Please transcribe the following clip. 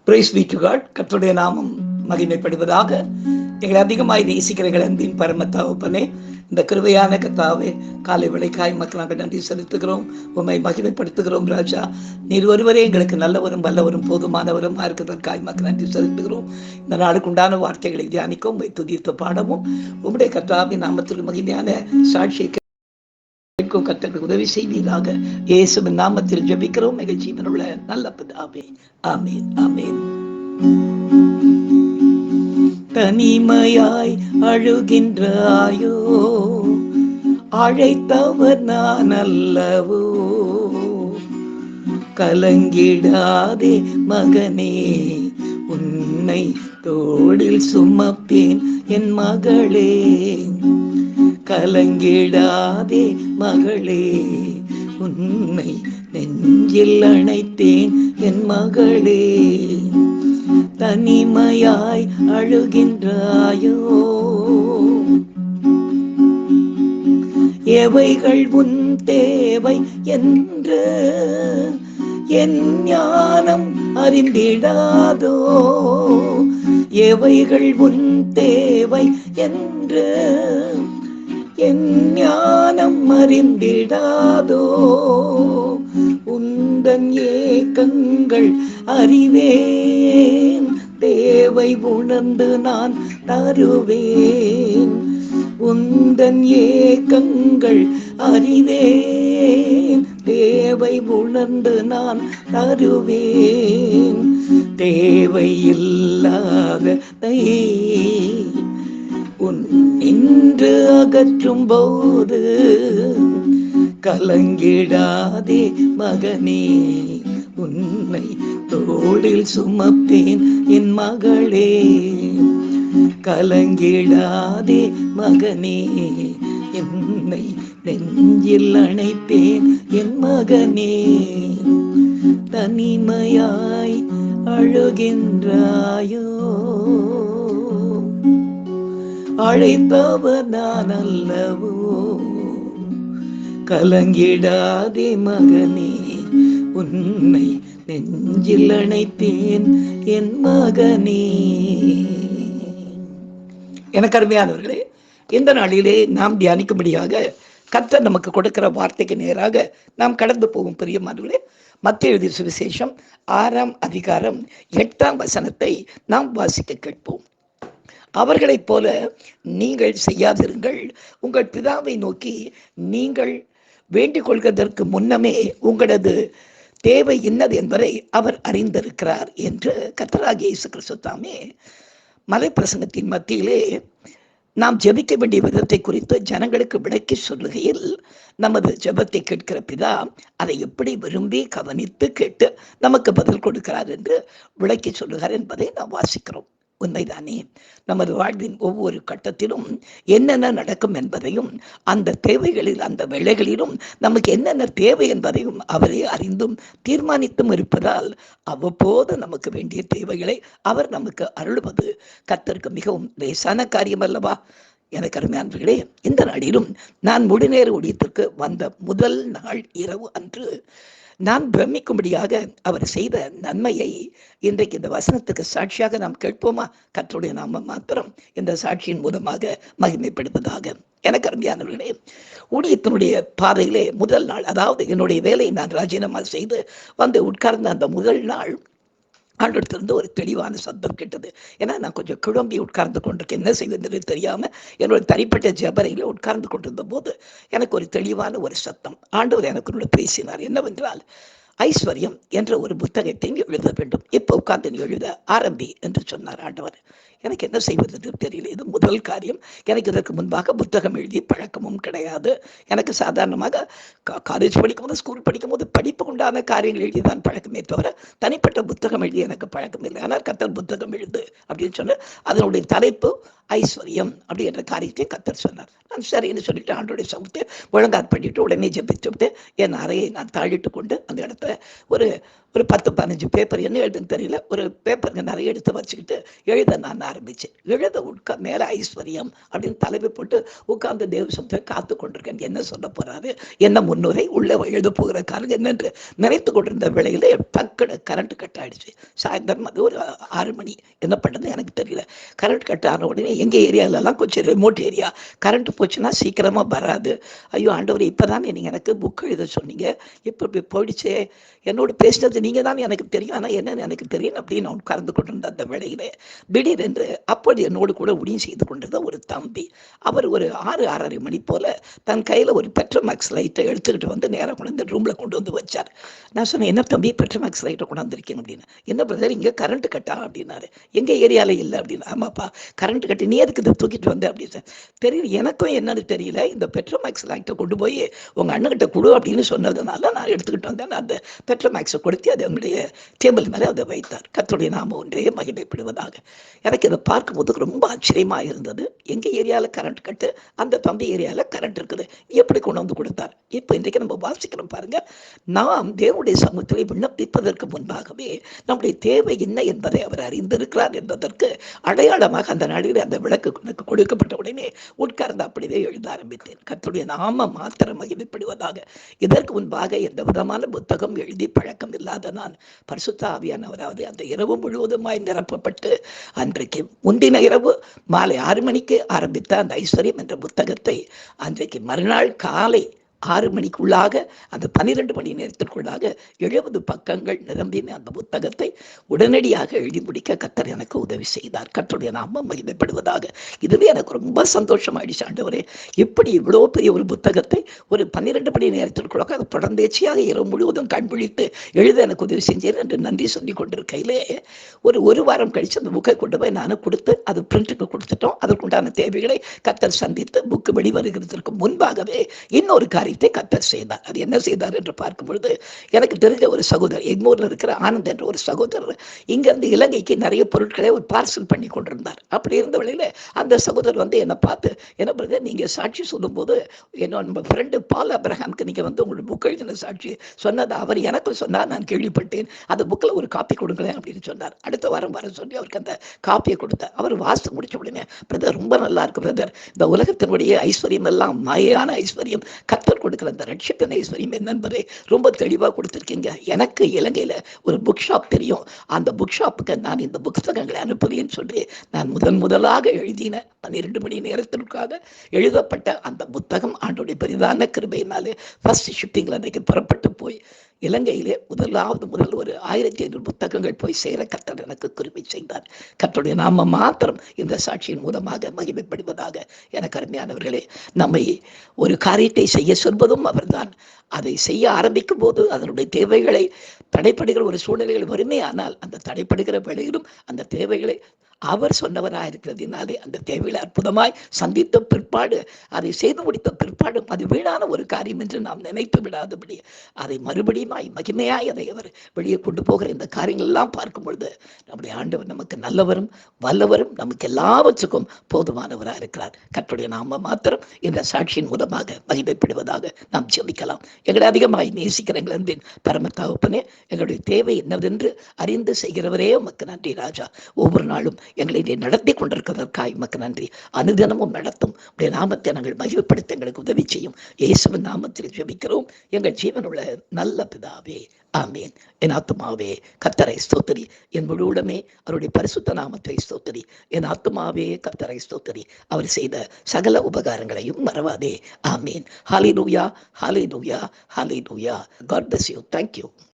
Price B to God. கர்த்தருடைய நாமம் மகிமைப்படுவதாக. எங்களை அதிகமாய் நேசிக்கிறீர்கள் அன்பின் பரம தகப்பனே, இந்த கிருபையான கர்த்தாவே, காலை விளைக்காய் மக்கள் நாங்கள் நன்றி செலுத்துகிறோம், உண்மை மகிமைப்படுத்துகிறோம். ராஜா, நீர் ஒருவரே எங்களுக்கு நல்லவரும் வல்லவரும் போதுமானவரும் இருக்கிறதற்காய் மக்கள் நன்றி செலுத்துகிறோம். இந்த நாளுக்கு உண்டான வார்த்தைகளை தியானிக்கவும் துதித்து பாடவும் உம்முடைய கர்த்தாவின் நாமத்தில் மகிமையான சாட்சியை கர்த்தருக்கு உதவி செய்வீராக. இயேசுவின் நாமத்தில் ஜெபிக்கிறோம் எங்கள் ஜீவனுள்ள நல்ல பிதாவே, ஆமென், ஆமென். தனிமையாய் அழுகின்றாயோ, அழைத்தவர் நான் அல்லவோ, கலங்கிடாதே மகனே, உன்னை தோளில் சுமப்பேன் என் மகளே. கலங்கிடாதே மகளே, உன்னை நெஞ்சில் அணைத்தேன் என் மகளே. தனிமையாய் அழுகின்றாயோ, எவைகள் உன் தேவை என்று என் ஞானம் அறிந்திடாதோ, எவைகள் உன் தேவை என்று என் ஞானம் அறிந்திடாதோ. உந்தன் ஏக்கங்கள் அறிவேன், தேவை உணர்ந்து நான் தருவேன். உந்தன் ஏக்கங்கள் அறிவேன், தேவை உணர்ந்து நான் தருவேன். தேவையில்லாததை உன் நின்று அகற்றும் போது கலங்கிடாதே மகனே, உன்னை தோளில் சுமப்பேன் என் மகளே. கலங்கிடாதே மகனே, என்னை நெஞ்சில் அணைப்பேன் என் மகனே. தனிமையாய் அழுகின்றாயோ, அழைத்தவர் நான் அல்லவோ, கலங்கிடாதே மகனே, உன்னை நெஞ்சில் அணைத்தேன் என் மகனே. எனக்கு அருமையானவர்களே, இந்த நாளிலே நாம் தியானிக்கும்படியாக கர்த்தர் நமக்கு கொடுக்கிற வார்த்தைக்கு நேராக நாம் கடந்து போகும் பிரியமானவர்களே, மத்தேயு எழுதிய சுவிசேஷம் 6ஆம் அதிகாரம் 8ஆம் வசனத்தை நாம் வாசிக்க கேட்போம். அவர்களைப் போல நீங்கள் செய்யாதிருங்கள், உங்கள் பிதாவை நோக்கி நீங்கள் வேண்டிக் கொள்வதற்கு முன்னமே உங்களது தேவை என்னது என்பதை அவர் அறிந்திருக்கிறார் என்று கர்த்தராகிய இயேசு கிறிஸ்து தாமே மலை பிரசங்கத்தின் மத்தியிலே நாம் ஜெபிக்க வேண்டிய விதத்தை குறித்து ஜனங்களுக்கு விளக்கி சொல்லுகையில், நமது ஜெபத்தை கேட்கிற பிதா அதை எப்படி விரும்பி கவனித்து கேட்டு நமக்கு பதில் கொடுக்கிறார் என்று விளக்கி சொல்லுகிறார் என்பதை நாம் வாசிக்கிறோம். உண்மைதானே? நமது வாழ்வின் ஒவ்வொரு கட்டத்திலும் என்னென்ன நடக்கும் என்பதையும், அந்த தேவைகளில் அந்த வேளைகளிலும் நமக்கு என்னென்ன தேவை என்பதையும் அவரே அறிந்தும் தீர்மானித்தும் இருப்பதால் அவ்வப்போது நமக்கு வேண்டிய தேவைகளை அவர் நமக்கு அருள்வது கர்த்தருக்கு மிகவும் லேசான காரியம் அல்லவா? எனக்கு அருமையானவர்களே, இந்த நாளிலும் நான் முழுநேர ஊழியத்திற்கு வந்த முதல் நாள் இரவு அன்று நான் பிரமிக்கும்படியாக அவர் செய்த நன்மையை இன்றைக்கு இந்த வசனத்துக்கு சாட்சியாக நாம் கேட்போமா? கர்த்தருடைய நாமம் மாத்திரம் இந்த சாட்சியின் மூலமாக மகிமைப்படுவதாக. எனக்கு அருமையானவர்களே, ஊழியத்தினுடைய பாதையிலே முதல் நாள், அதாவது என்னுடைய வேலையை நான் ராஜினாமா செய்து வந்து உட்கார்ந்த அந்த முதல் நாள் ஆண்டவரிடத்திலிருந்து ஒரு தெளிவான சத்தம் கேட்டது. ஏன்னா நான் கொஞ்சம் குழம்பி உட்கார்ந்து கொண்டிருக்கேன், என்ன செய்வதென்று தெரியாமல் என்னோட தனிப்பட்ட ஜபரையில் உட்கார்ந்து கொண்டிருந்த போது எனக்கு ஒரு தெளிவான ஒரு சத்தம் ஆண்டவர் எனக்கு பேசினார். என்னவென்றால், ஐஸ்வர்யம் என்ற ஒரு புத்தகத்தை எழுத வேண்டும், இப்போ உட்கார்ந்து நீ எழுத ஆரம்பி என்று சொன்னார் ஆண்டவர். எனக்கு என்ன செய்வது தெரியல. இது முதல் காரியம். எனக்கு இதற்கு முன்பாக புத்தகம் எழுதி பழக்கமும் கிடையாது. எனக்கு சாதாரணமாக காலேஜ் படிக்கும்போது, ஸ்கூல் படிக்கும்போது படிப்பு உண்டான காரியங்கள் எழுதி தான் பழக்கமே தவிர தனிப்பட்ட புத்தகம் எழுதி எனக்கு பழக்கம் இல்லை. ஆனால் கர்த்தர் புத்தகம் எழுது அப்படின்னு சொன்ன அதனுடைய தலைப்பு ஐஸ்வர்யம் அப்படின்ற காரியத்தை கர்த்தர் சொன்னார். நான் சரின்னு சொல்லிட்டு ஆண்டோடைய சமூகத்தை ஒழுங்காது பண்ணிட்டு உடனே ஜெபித்து விட்டு என் அறையை நான் தாழிட்டு கொண்டு அந்த இடத்துல ஒரு ஒரு 10-15 பேப்பர் என்ன எழுதுன்னு தெரியல. ஒரு பேப்பருங்க நிறைய எடுத்து வச்சுக்கிட்டு எழுத நான் ஆரம்பிச்சேன். எழுத மேல ஐஸ்வர்யம் அப்படின்னு தலைப்பு போட்டு உட்கார்ந்து தேவ சமூகத்தை காத்து கொண்டிருக்கேன். என்ன சொல்ல போறாரு, என்ன முன்னுரை, உள்ள எழுத போகிற காரணம் என்னென்று நினைத்து கொண்டிருந்த வேளையில டக்குனு கரண்ட் கட் ஆயிடுச்சு. சாயந்தரம் அது ஒரு 6 மணி. என்ன பண்ணுறது எனக்கு தெரியல. கரண்ட் கட் ஆன உடனே எங்கள் ஏரியாவிலலாம் கொஞ்சம் ரிமோட் ஏரியா, கரண்ட் போச்சுன்னா சீக்கிரமாக வராது. ஐயோ ஆண்டவர், இப்போ தானே நீங்கள் எனக்கு புக் எழுத சொன்னீங்க, இப்போ இப்படி போயிடுச்சே, என்னோட பேசினது நீங்கள் தான் எனக்கு தெரியும், ஆனால் என்னன்னு எனக்கு தெரியும் அப்படின்னு நான் உட்கார்ந்து கொண்டிருந்த அந்த வேளையிலே திடீரென்று அப்போது என்னோடு கூட உதவி செய்து கொண்டிருந்த ஒரு தம்பி, அவர் ஒரு 6-6:30 மணி போல தன் கையில் ஒரு பெட்ரோமேக்ஸ் லைட்டை எடுத்துக்கிட்டு வந்து நேராக கொண்டு வந்து ரூமில் கொண்டு வந்து வச்சார். நான் சொன்னேன், என்ன தம்பி பெட்ரோமேக்ஸ் லைட்டை கொண்டு வந்திருக்கீங்க அப்படின்னு. என்ன பிரதர் இங்கே கரண்ட் கட்டா அப்படின்னாரு. எங்கள் ஏரியாவில் இல்லை அப்படின்னு. ஆமாப்பா கரண்ட் கட்டி, நீ எதுக்கு இதை தூக்கிட்டு வந்த அப்படின்னு. தெரியல, எனக்கும் என்னன்னு தெரியல, இந்த பெட்ரோமேக்ஸ் லைட்டை கொண்டு போய் உங்கள் அண்ணன்கிட்ட கொடு அப்படின்னு சொன்னதுனால நான் எடுத்துக்கிட்டு வந்தேன். அந்த பெட்ரோமேக்ஸை கொடுத்து அதை அவங்களுடைய டேபிள் மேலே அதை வைத்தார். கர்த்தருடைய நாமம் ஒன்றே மகிமைப்படுவதாக. எனக்கு இதை பார்க்கும்போது ரொம்ப ஆச்சரியமாக இருந்தது. எங்கள் ஏரியாவில் கரண்ட் கட்டு, அந்த தம்பி ஏரியாவில் கரண்ட் இருக்குது, எப்படி கொண்டு வந்து கொடுத்தார். இப்போ இன்றைக்கு நம்ம வாசிக்கிறோம் பாருங்க, நாம் தேவனுடைய சமூகத்திலே விண்ணப்பிப்பதற்கு முன்பாகவே நம்முடைய தேவை என்ன என்பதை அவர் அறிந்திருக்கிறார் என்பதற்கு அடையாளமாக அந்த நாளில் அந்த விளக்கு எனக்கு கொடுக்கப்பட்ட உடனே உட்கார்ந்து அப்படியே எழுத ஆரம்பித்தேன். கர்த்தருடைய நாமம் மாத்திரம் மகிமைப்படுவதாக. இதற்கு முன்பாக எந்த விதமான புத்தகம் எழுதி பழக்கம் இல்லாத நான் பரிசுத்த ஆவியானவராவது அந்த இரவு முழுவதுமாய் நிரப்பப்பட்டு அன்றைக்கு முந்தின இரவு மாலை 6 மணிக்கு ஆரம்பித்த அந்த ஐஸ்வர்யம் என்ற புத்தகத்தை அன்றைக்கு மறுநாள் காலை 6 மணிக்குள்ளாக, அந்த 12 மணி நேரத்திற்குள்ளாக 70 பக்கங்கள் நிரம்பின அந்த புத்தகத்தை உடனடியாக எழுதி முடிக்க கர்த்தர் எனக்கு உதவி செய்தார். கர்த்தருடைய நாமம் மகிமைப்படுவதாக. இதுவே எனக்கு ரொம்ப சந்தோஷமாயிடுச்சு. ஆண்டவரே, இப்படி இவ்வளோ பெரிய ஒரு புத்தகத்தை ஒரு 12 மணி நேரத்திற்குள்ளாக அது தொடர்ந்தேச்சியாக இரவு முழுவதும் கண்விழித்து எழுத எனக்கு உதவி செஞ்சேன் என்று நன்றி சொல்லி கொண்டிருக்கையிலே ஒரு வாரம் கழித்து அந்த புக்கை கொண்டு போய் நானும் கொடுத்து அது பிரிண்ட்டுக்கு கொடுத்துட்டோம். அதற்குண்டான தேவைகளை கர்த்தர் சந்தித்து புக்கு வெளிவருகிறதுக்கு முன்பாகவே இன்னொரு காரியத்தை கர்த்தர் செய்தார். அது என்ன செய்தார் என்று பார்க்கும் பொழுது, எனக்கு தெரிஞ்ச ஒரு சகோதரர், எங்கூரில் இருக்கிற ஆனந்த் என்ற ஒரு சகோதரர் இங்கிருந்து இலங்கைக்கு நிறைய பொருட்களை ஒரு பார்சல் பண்ணி கொண்டிருந்தார். அப்படி இருந்த வழியில் அந்த சகோதரர் வந்து என்னை பார்த்து, என்ன பிரதர் நீங்கள் சாட்சி சொல்லும்போது நம்ம ஃப்ரெண்டு பால் அப்ரஹாமுக்கு நீங்கள் வந்து உங்களோட புக் எழுதின சாட்சி சொன்னது அவர் எனக்கும் சொன்னார், நான் கேள்விப்பட்டேன், அந்த புக்கில் ஒரு காப்பி கொடுங்களேன் அப்படின்னு சொன்னார். அடுத்த வாரம் வர சொல்லி அவருக்கு அந்த காப்பியை கொடுத்தார். அவர் வாசித்து முடிச்ச உடனே, பிரதர் ரொம்ப நல்லா இருக்கு பிரதர், இந்த உலகத்தினுடைய ஐஸ்வர்யம் எல்லாம் மாயான ஐஸ்வர்யம், கர்த்தர் கொடுக்கிற அந்த ரட்சிப்பின் ஐஸ்வர்யம் என்னென்பதை ரொம்ப தெளிவாக கொடுத்துருக்கீங்க. எனக்கு இலங்கையில் ஒரு புக் ஷாப் தெரியும், அந்த புக் ஷாப்புக்கு நான் இந்த புத்தகங்களை அனுப்புகிறேன்னு சொல்லி நான் முதலாக எழுதின 12 மணி நேரத்திற்காக எழுதப்பட்ட அந்த புத்தகம் ஆண்டோடைய பெரிதான கிருபையினாலே ஃபர்ஸ்ட் ஷிப்பிங்கில் அன்றைக்கு புறப்பட்டு போய் இலங்கையிலே முதல் ஒரு 1500 புத்தகங்கள் போய் சேர கர்த்தர் எனக்கு கிருபை செய்தார். கர்த்தருடைய நாம மாத்திரம் இந்த சாட்சியின் மூலமாக மகிமைப்படுவதாக. எனக்கு அருமையானவர்களே, நம்மை ஒரு காரியத்தை செய்ய சொல்வதும் அவர்தான். அதை செய்ய ஆரம்பிக்கும் போது அதனுடைய தேவைகளை தடைப்படுகிற ஒரு சூழ்நிலைகள் வறுமையானால் அந்த தடைப்படுகிற வேளையிலும் அந்த தேவைகளை அவர் சொன்னவராக இருக்கிறதுனாலே அந்த தேவைகளை அற்புதமாய் சந்தித்த பிற்பாடு, அதை செய்து முடித்த பிற்பாடு அது வீணான ஒரு காரியம் என்று நாம் நினைத்து விடாதபடி அதை மறுபடியுமாய் மகிமையாய் அதை அவர் வெளியே கொண்டு போகிற இந்த காரியங்கள் எல்லாம் பார்க்கும் பொழுது நம்முடைய ஆண்டவர் நமக்கு நல்லவரும் வல்லவரும் நமக்கு எல்லாவற்றுக்கும் போதுமானவராக இருக்கிறார். கர்த்தருடைய நாம மாத்திரம் இந்த சாட்சியின் மூலமாக மகிமைப்படுவதாக நாம் ஜெபிக்கலாம். எங்களை அதிகமாய் நேசிக்கிற எங்கள் அன்பின் பரம தகப்பனே, எங்களுடைய தேவை என்னவென்று அறிந்து செய்கிறவரே உமக்கு நன்றி ராஜா. ஒவ்வொரு நாளும் எங்களை நடத்தி கொண்டிருக்கிறதற்காக உமக்கு நன்றி. அனுதினமும் நடத்தும் உடைய நாமத்தை நாங்கள் மகிழ்ப்படுத்த எங்களுக்கு உதவி செய்யும். இயேசுவின் நாமத்தில் ஜெபிக்கிறோம் எங்கள் ஜீவனுள்ள நல்ல பிதாவே, ஆமேன். என் ஆத்துமாவே கர்த்தரை ஸ்தோத்திரி, என் முழு உடமே அவருடைய பரிசுத்த நாமத்தை ஸ்தோத்திரி. என் ஆத்துமாவே கர்த்தரை ஸ்தோத்திரி, அவர் செய்த சகல உபகாரங்களையும் மறவாதே. ஆமேன். ஹல்லேலூயா, ஹல்லேலூயா, ஹல்லேலூயா. God bless you. Thank you.